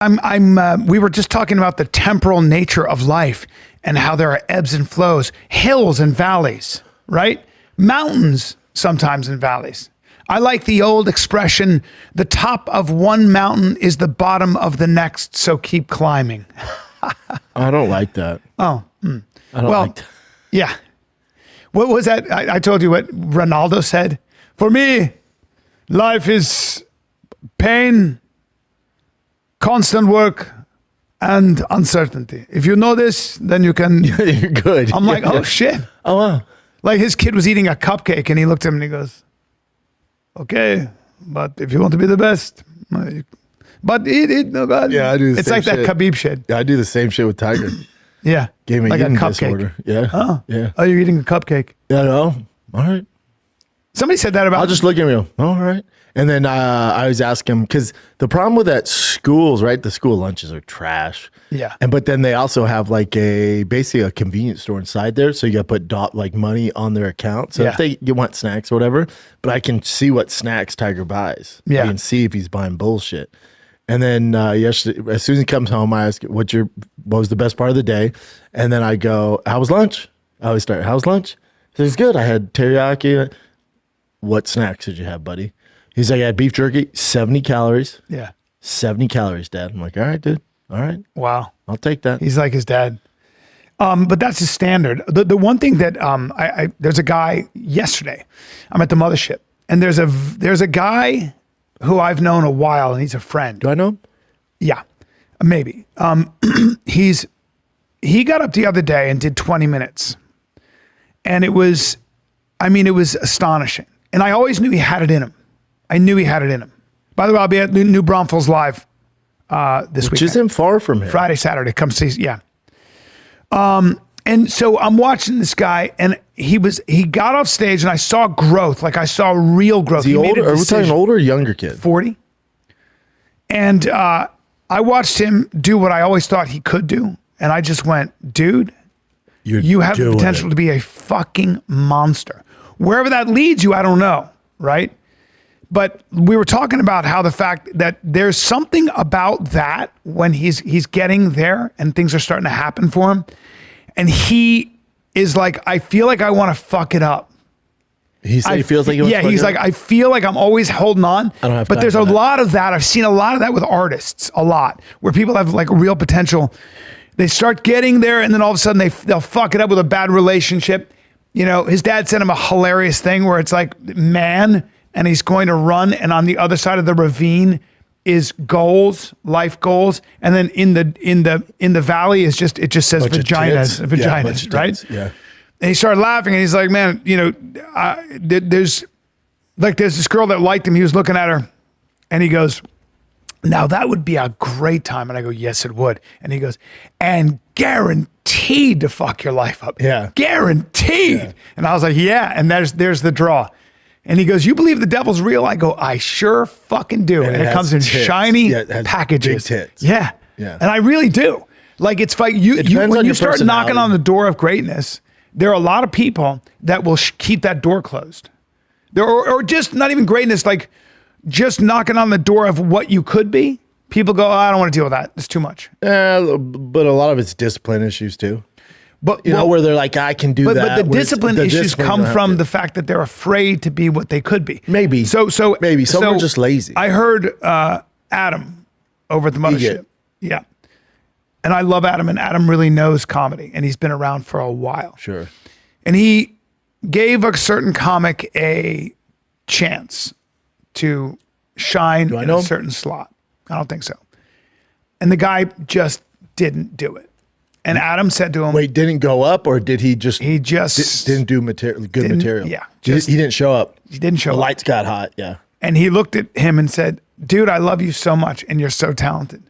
We were just talking about the temporal nature of life and how there are ebbs and flows, hills and valleys, right? Mountains sometimes and valleys. I like the old expression, the top of one mountain is the bottom of the next, so keep climbing. I don't like that. Oh, I don't like that. Yeah. What was that? I told you what Ronaldo said. For me, life is pain, constant work, and uncertainty. If you know this, then you can. You're good. I'm like, oh shit. Oh wow. Like his kid was eating a cupcake and he looked at him and he goes, okay, but if you want to be the best, but eat it, no God. Yeah, I do the It's same like that shit. Khabib shit. Yeah, I do the same shit with Tiger. Yeah. Gave me like a a eating cupcake. disorder. Yeah. Oh. Yeah. Oh, you're eating a cupcake. Yeah, no. All right. Somebody said that about. I'll just look at me. All right. And then I always ask him, because the problem with that schools, right? The school lunches are trash. Yeah. But then they also have like basically a convenience store inside there. So you got to put like money on their account. So if you want snacks or whatever, but I can see what snacks Tiger buys. Yeah. I can see if he's buying bullshit. And then yesterday, as soon as he comes home, I ask, what was the best part of the day? And then I go, how was lunch? I always start, how was lunch? He says, good. I had teriyaki. What snacks did you have, buddy? He's like, I had beef jerky, 70 calories. Yeah. 70 calories, Dad. I'm like, all right, dude. All right. Wow. I'll take that. He's like his dad. But that's his standard. The one thing that there's a guy yesterday, I'm at the Mothership, and there's a guy who I've known a while, and he's a friend. Do I know him? Yeah, maybe. He got up the other day and did 20 minutes, and it was astonishing. And I always knew he had it in him. I knew he had it in him. By the way, I'll be at New Braunfels Live this week. Which isn't far from here. Friday, Saturday. Come see. Yeah. And so I'm watching this guy, and he got off stage, and I saw growth. Like I saw real growth. Is he older? Are we talking older or younger kid? 40. And I watched him do what I always thought he could do, and I just went, dude, you have the potential to be a fucking monster. Wherever that leads you, I don't know, right? But we were talking about how the fact that there's something about that when he's getting there and things are starting to happen for him. And he is like, I feel like I want to fuck it up. He feels like he wants to fuck he's it like, up? I feel like I'm always holding on. I don't have but time there's for a that. lot of that. I've seen a lot of that with artists, a lot, where people have like real potential. They start getting there and then all of a sudden they'll fuck it up with a bad relationship. You know, his dad sent him a hilarious thing where it's like, man, and he's going to run, and on the other side of the ravine is goals, life goals, and then in the valley is just says vaginas, right? Yeah. And he started laughing, and he's like, man, you know, there's this girl that liked him. He was looking at her, and he goes, now that would be a great time. And I go, yes, it would. And he goes, and guaranteed to fuck your life up. Yeah. Guaranteed. Yeah. And I was like, yeah. And there's the draw. And he goes, you believe the devil's real? I go, I sure fucking do. And it comes in shiny packages. Big tits. Yeah. Yeah. And I really do. Like, it's like when you start knocking on the door of greatness, there are a lot of people that will keep that door closed. Or just not even greatness, like just knocking on the door of what you could be. People go, oh, I don't want to deal with that. It's too much. But a lot of it's discipline issues too. But you know, where they're like, I can do that. But the discipline issues come from the fact that they're afraid to be what they could be. Maybe. So maybe some are just lazy. I heard Adam over at the Mothership. Yeah. And I love Adam, and Adam really knows comedy, and he's been around for a while. Sure. And he gave a certain comic a chance to shine in a certain slot. I don't think so. And the guy just didn't do it. And Adam said to him, wait, didn't go up, or did he just didn't do good material? Yeah. He didn't show up. He didn't show up. The lights got hot. Yeah. And he looked at him and said, dude, I love you so much and you're so talented,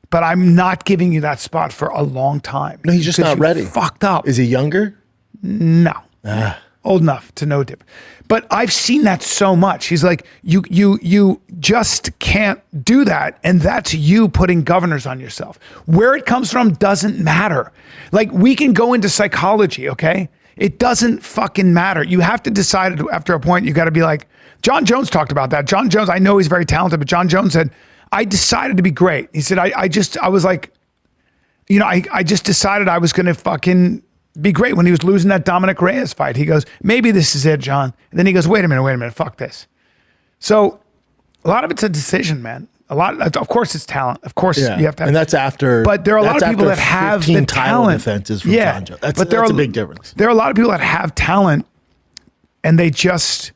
but I'm not giving you that spot for a long time. No, he's just not ready. Fucked up. Is he younger? No. Old enough to know different. But I've seen that so much. He's like, you just can't do that. And that's you putting governors on yourself. Where it comes from doesn't matter. Like, we can go into psychology, okay? It doesn't fucking matter. You have to decide after a point, you got to be like, John Jones talked about that. John Jones, I know he's very talented, but John Jones said, I decided to be great. He said, I was like, you know, I just decided I was going to fucking be great when he was losing that Dominic Reyes fight. He goes, maybe this is it, John. And then he goes, wait a minute, fuck this. So a lot of it's a decision, man. Of course, it's talent. Of course, you have to have, and that's after. But there are a lot of people that have the talent. Defenses from John Jones. That's a big difference. There are a lot of people that have talent, and they just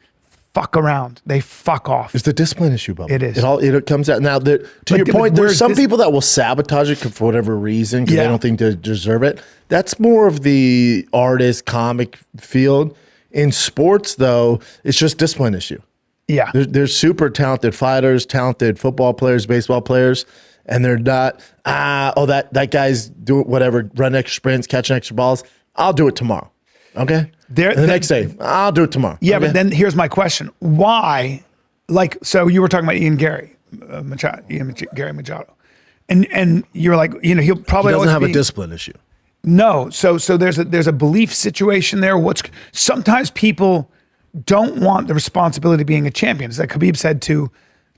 fuck around. They fuck off. It's the discipline issue, Bubba. It is. It comes out now. To your point, there's some people that will sabotage it for whatever reason because they don't think they deserve it. That's more of the artist, comic field. In sports, though, it's just discipline issue. Yeah. There's super talented fighters, talented football players, baseball players, and they're not, that guy's doing whatever, run extra sprints, catching extra balls. I'll do it tomorrow. Okay? And the next day, I'll do it tomorrow. Yeah, okay? but then here's my question. Why, so you were talking about Gary Machado. And you're like, he'll probably doesn't always have a discipline issue. No. So there's a belief situation there. Sometimes people don't want the responsibility of being a champion. As like Khabib said to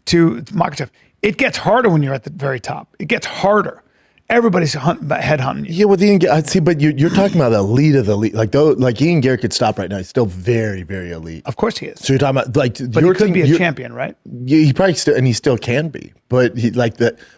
Makhachev, it gets harder when you're at the very top. It gets harder. Everybody's headhunting you. Yeah, with Ian, I see, but you're talking about the elite of the elite. Like Ian Gary could stop right now. He's still very, very elite. Of course he is. So you're talking about but he could be a champion, right? Yeah, he probably still, and he still can be. But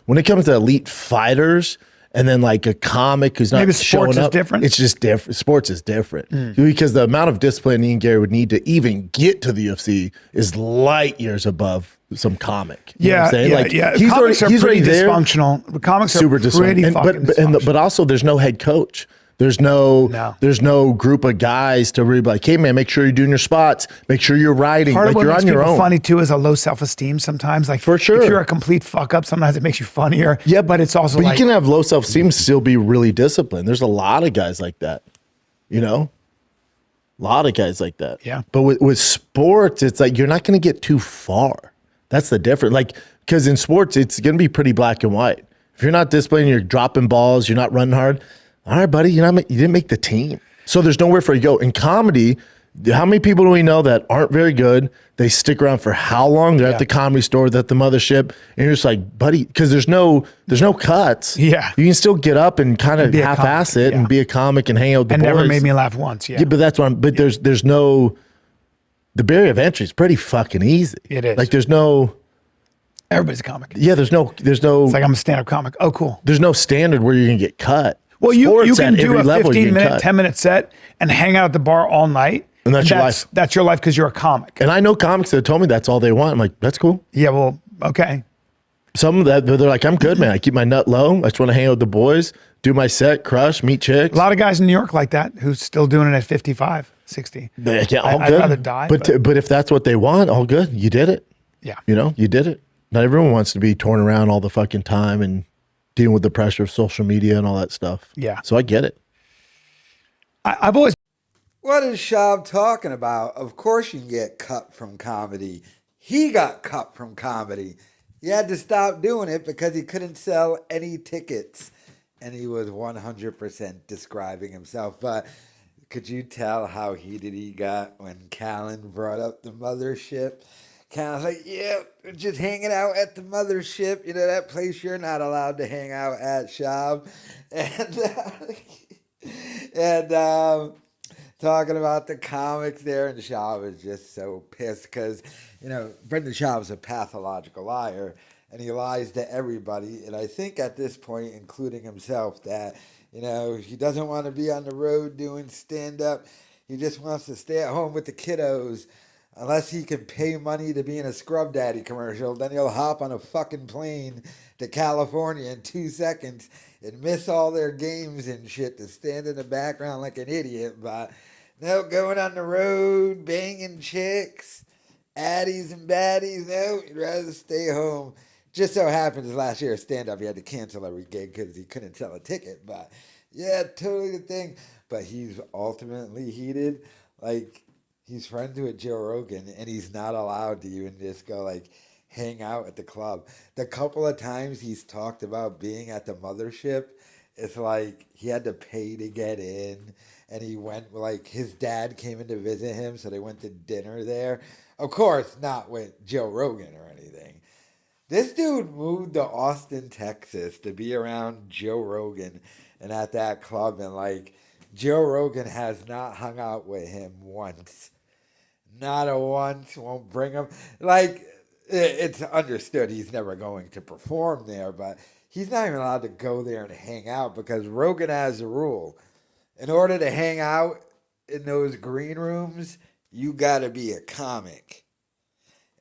when it comes to elite fighters, and then like a comic who's not maybe showing sports up, is different. It's just different. Sports is different because the amount of discipline Ian Gary would need to even get to the UFC is light years above some comic. You know what I'm saying? He's comics are pretty dysfunctional. The comics super are pretty dysfunctional. dysfunctional. But also there's no head coach. There's no group of guys to really be like, hey man, make sure you're doing your spots. Make sure you're riding. Part of what you're makes on your people own. funny too is a low self-esteem sometimes. Like for sure, if you're a complete fuck up, sometimes it makes you funnier. Yeah, but it's also you can have low self-esteem, still be really disciplined. There's a lot of guys like that. A lot of guys like that. Yeah. But with sports, it's like you're not going to get too far. That's the difference. Like because in sports, it's going to be pretty black and white. If you're not disciplined, you're dropping balls, you're not running hard. All right, buddy, you didn't make the team. So there's nowhere for you to go. In comedy, how many people do we know that aren't very good? They stick around for how long? They're at the Comedy Store, they're at the Mothership, and you're just like, buddy, because there's no cuts. Yeah. You can still get up and kind of half-ass it and be a comic and hang out with the boys. And never made me laugh once, Yeah, but that's what there's no, the barrier of entry is pretty fucking easy. It is. Like there's no. Everybody's a comic. Yeah, there's no. It's like I'm a stand-up comic. Oh, cool. There's no standard where you're going to get cut. Well, you can do a 15-minute, 10-minute set and hang out at the bar all night. And that's your life. That's your life because you're a comic. And I know comics that told me that's all they want. I'm like, that's cool. Yeah, well, okay. Some of that, they're like, I'm good, man. I keep my nut low. I just want to hang out with the boys, do my set, crush, meet chicks. A lot of guys in New York like that who's still doing it at 55, 60. Yeah, all I'd good. rather die. But if that's what they want, all good. You did it. Yeah. You did it. Not everyone wants to be torn around all the fucking time and dealing with the pressure of social media and all that stuff. Yeah. So I get it. I've always. What is Schaub talking about? Of course you can get cut from comedy. He got cut from comedy. He had to stop doing it because he couldn't sell any tickets. And he was 100% describing himself. But could you tell how heated he got when Callen brought up the Mothership? Callen's like, yeah, we're just hanging out at the Mothership. You know, that place you're not allowed to hang out at, Schaub. And talking about the comics there, and Schaub is just so pissed because, Brendan Schaub's a pathological liar, and he lies to everybody. And I think at this point, including himself, that, he doesn't want to be on the road doing stand-up. He just wants to stay at home with the kiddos. Unless he can pay money to be in a Scrub Daddy commercial, then he'll hop on a fucking plane to California in 2 seconds and miss all their games and shit to stand in the background like an idiot. But no, going on the road, banging chicks, addies and baddies. No, he'd rather stay home. Just so happens last year stand-up, he had to cancel every gig because he couldn't sell a ticket. But yeah, totally the thing. But he's ultimately heated. Like, he's friends with Joe Rogan, and he's not allowed to even just go, hang out at the club. The couple of times he's talked about being at the Mothership, it's like he had to pay to get in, and he went, his dad came in to visit him, so they went to dinner there. Of course, not with Joe Rogan or anything. This dude moved to Austin, Texas to be around Joe Rogan and at that club. And like, Joe Rogan has not hung out with him once. Not a once, won't bring him. Like, it's understood he's never going to perform there, but he's not even allowed to go there and hang out because Rogan has a rule. In order to hang out in those green rooms, you got to be a comic.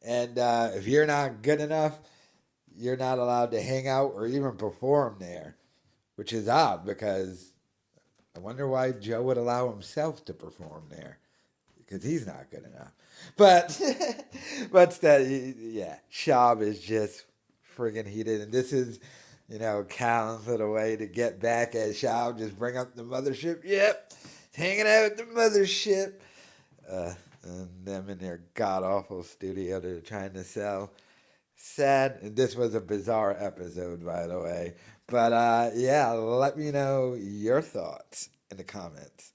And if you're not good enough, you're not allowed to hang out or even perform there, which is odd because I wonder why Joe would allow himself to perform there because he's not good enough. But yeah, Schaub is just friggin' heated, and this is, Callen's little way to get back at Schaub. Just bring up the mothership. Yep, hanging out at the mothership. And them in their god awful studio they're trying to sell. Sad. And this was a bizarre episode, by the way. But yeah, let me know your thoughts in the comments.